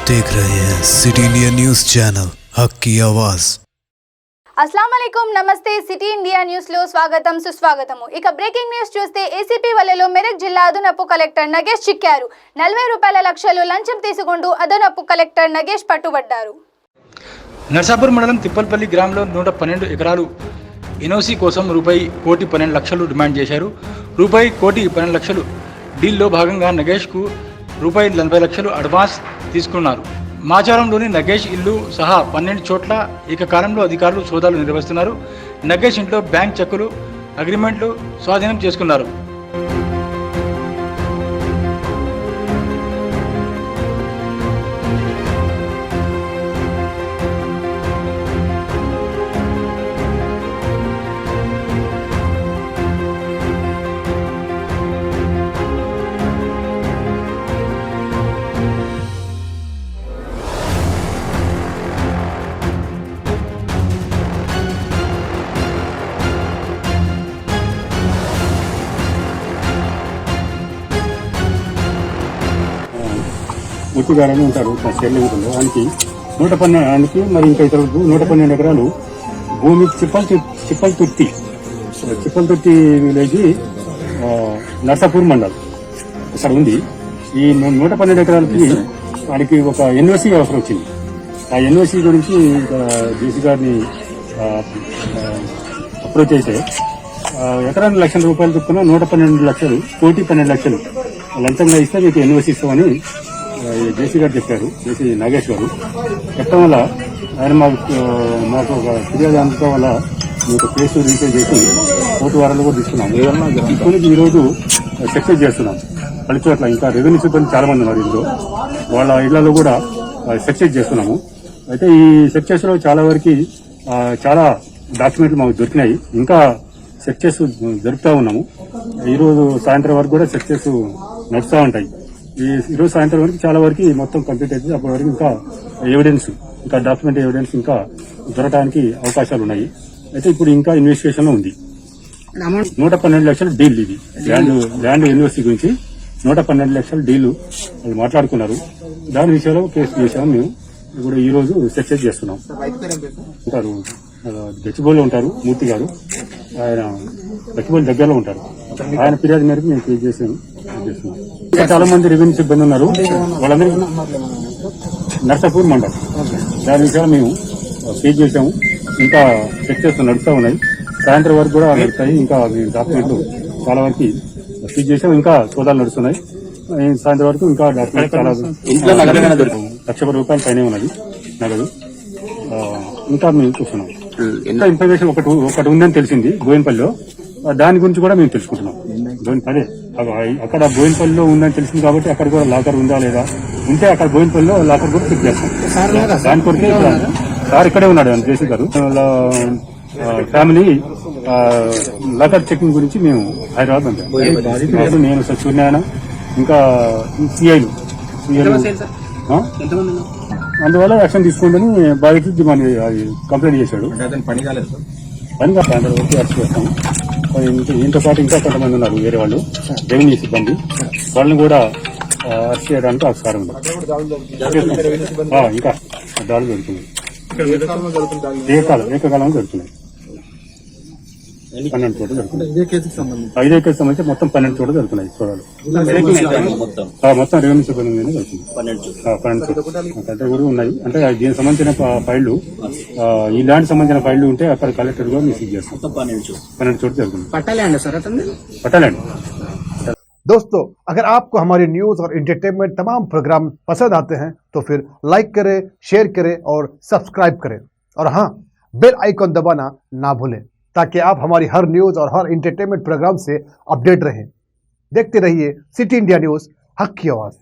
देख रहे हैं सिटी इंडिया न्यूज चैनल हक की आवाज। अस्सलाम वालेकुम, नमస్తే। సిటీ ఇండియా న్యూస్ లో స్వాగతం సుస్వాగతము। ఇక బ్రేకింగ్ న్యూస్ చూస్తే ఏసీపీ వలలో మెదక్ జిల్లా అదనపు కలెక్టర్ నగేష్ చిక్కారు। 40 రూపాయల లక్షలు లంచం తీసుకుంటూ అదనపు కలెక్టర్ నగేష్ పట్టుబడ్డారు। నర్సాపూర్ మండలం తిప్పల్పల్లి గ్రామంలో 112 ఎకరాలు ఎన్ఓసి కోసం రూపాయి 1,12,00,000 డిమాండ్ చేశారు। రూపాయి 1,12,00,000 డీల్లో భాగంగా నగేష్కు రూపాయి 40 లక్షలు అడ్వాన్స్ తీసుకున్నారు। మాచారంలోని నగేష్ ఇల్లు సహా 12 చోట్ల ఏకకాలంలో అధికారులు సోదాలు నిర్వహిస్తున్నారు। నగేష్ ఇంట్లో బ్యాంక్ చెక్కులు, అగ్రిమెంట్లు స్వాధీనం చేసుకున్నారు। ముత్తుగారని ఉంటారు చెల్లెంగులో ఆయనకి 112 మరి ఇంకా ఇతరులకు 112 ఎకరాలు భూమి చిప్పల్తుర్తి విలేజ్ నర్సాపూర్ మండల్ అక్కడ ఉంది। ఈ 112 ఎకరాలకి ఆయనకి ఒక ఎన్ఓసి అవసరం వచ్చింది। ఆ ఎన్ఓసి గురించి జేసీ గారిని అప్రోచ్ చేస్తే ఎకరానికి ₹1,00,000 చొప్పున 112 లక్షలు 1,12,00,000 లంచంగా ఇస్తే మీకు ఎన్ఓసి ఇస్తామని జేసీ గారు చెప్పారు। జేసీ నాగేష్ గారు చెప్పడం వల్ల ఆయన మాకు ఒక ఫిర్యాదు అందడం వల్ల మీకు కేసు రిజిస్టర్ చేసి కోర్టు వారాలు కూడా తీసుకున్నాం। ఇప్పుడు ఈరోజు సక్సెస్ చేస్తున్నాం పలు చోట్ల। ఇంకా రెవెన్యూ సిబ్బంది చాలా మంది ఉన్నారు ఇందులో, వాళ్ళ ఇళ్లలో కూడా సక్సెస్ చేస్తున్నాము। అయితే ఈ సక్సెస్ లో చాలా వరకు చాలా డాక్యుమెంట్లు మాకు దొరికినాయి, ఇంకా సక్సెస్ జరుపుతూ ఉన్నాము। ఈరోజు సాయంత్రం వరకు కూడా సక్సెస్ నడుస్తూ ఉంటాయి। ఈరోజు సాయంత్రం వరకు చాలా వరకు మొత్తం కంప్లీట్ అవుతుంది। అప్పటి వరకు ఇంకా ఎవిడెన్స్, ఇంకా డాక్యుమెంట్ ఎవిడెన్స్ ఇంకా దొరకడానికి అవకాశాలు ఉన్నాయి। అయితే ఇప్పుడు ఇంకా ఇన్వెస్టిగేషన్ లో ఉంది। 112 లక్షల డీల్ ఇది ల్యాండ్ యూనివర్సిటీ గురించి 112 లక్షల డీల్ వాళ్ళు మాట్లాడుకున్నారు। దాని విషయంలో కేసు చేసాము మేము। ఇప్పుడు ఈ రోజు సక్సెస్ చేస్తున్నాం। ఉంటారు గచ్చిబౌలిలో ఉంటారు మూర్తి గారు, ఆయన గచ్చిబౌలి దగ్గరలో ఉంటారు। ఆయన ఫిర్యాదు మేరకు మేము కేసు చేస్తున్నాం। చాలా మంది రెవెన్యూ సిబ్బంది ఉన్నారు, వాళ్ళందరికీ నర్సాపూర్ మండలం దాని విషయాలు మేము కేసు చేసాము। ఇంకా సక్సెస్ నడుస్తూ ఉన్నాయి, సాయంత్రం వరకు కూడా నడుస్తాయి। ఇంకా డాక్యుమెంట్లు చాలా వరకు సీజ్ చేసాం, ఇంకా సోదాలు నడుస్తున్నాయి। సాయంత్రం వరకు ఇంకా డాక్యుమెంట్ చాలా ₹1,00,000 పైనే ఉన్నది నగదు। ఇంకా మేము చూస్తున్నాం। ఇంకా ఇన్ఫర్మేషన్ ఒకటి ఉందని తెలిసింది బోయినపల్లిలో, దాని గురించి కూడా మేము తెలుసుకుంటున్నాం। అదే అక్కడ బోయినపల్లిలో ఉందని తెలిసింది కాబట్టి అక్కడ కూడా లాకర్ ఉందా లేదా, ఉంటే అక్కడ బోయినపల్లిలో లాకర్ కూడా చెక్ చేస్తాం। దాని కొరకే సార్ ఇక్కడే ఉన్నాడు జేసీ గారు, ఫ్యామిలీ లాకర్ చెకింగ్ గురించి మేము హైదరాబాద్ ఉంటాం। నేను సూర్యనారాయణ ఇంకా సిఐలు అందువల్ల యాక్షన్ తీసుకుందని బాధితులు డిమాండ్ కంప్లైంట్ చేశాడు। పని కాలేదు సాయంత్రం వరకు అరెస్ట్ చేస్తాము। దీంతో పాటు ఇంకా కొంతమంది ఉన్నారు వేరే వాళ్ళు రెవెన్యూ సిబ్బంది, వాళ్ళని కూడా అరెస్ట్ చేయడానికి ఆస్కారం ఉంది। ఇంకా దాడులు జరుగుతున్నాయి, ఏకకాలంలో జరుగుతున్నాయి। 12 చోట్ల జరుగుతున్నాయి। ఇదే కేసుకి సంబంధించి మొత్తం 12 చోట్ల జరుగుతున్నాయి సోదాలు। మొత్తం రెవెన్యూ సిబ్బంది మీద జరుగుతుంది 12 చోట్ల కూడా ఉన్నాయి। అంటే దీనికి సంబంధించిన ఫైళ్లు, ఈ ల్యాండ్ సంబంధించిన ఫైళ్లు ఉంటే అక్కడ కలెక్టర్ కూడా రిసీవ్ చేస్తాం। 12 చోట్ల జరుగుతుంది పట్టాలండి। दोस्तों, अगर आपको हमारी न्यूज़ और एंटरटेनमेंट तमाम प्रोग्राम पसंद आते हैं तो फिर लाइक करें, शेयर करें और सब्सक्राइब करें, और हाँ, बेल आइकॉन दबाना ना भूलें ताकि आप हमारी हर न्यूज़ और हर एंटरटेनमेंट प्रोग्राम से अपडेट रहें। देखते रहिए सिटी इंडिया न्यूज़, हक की आवाज़।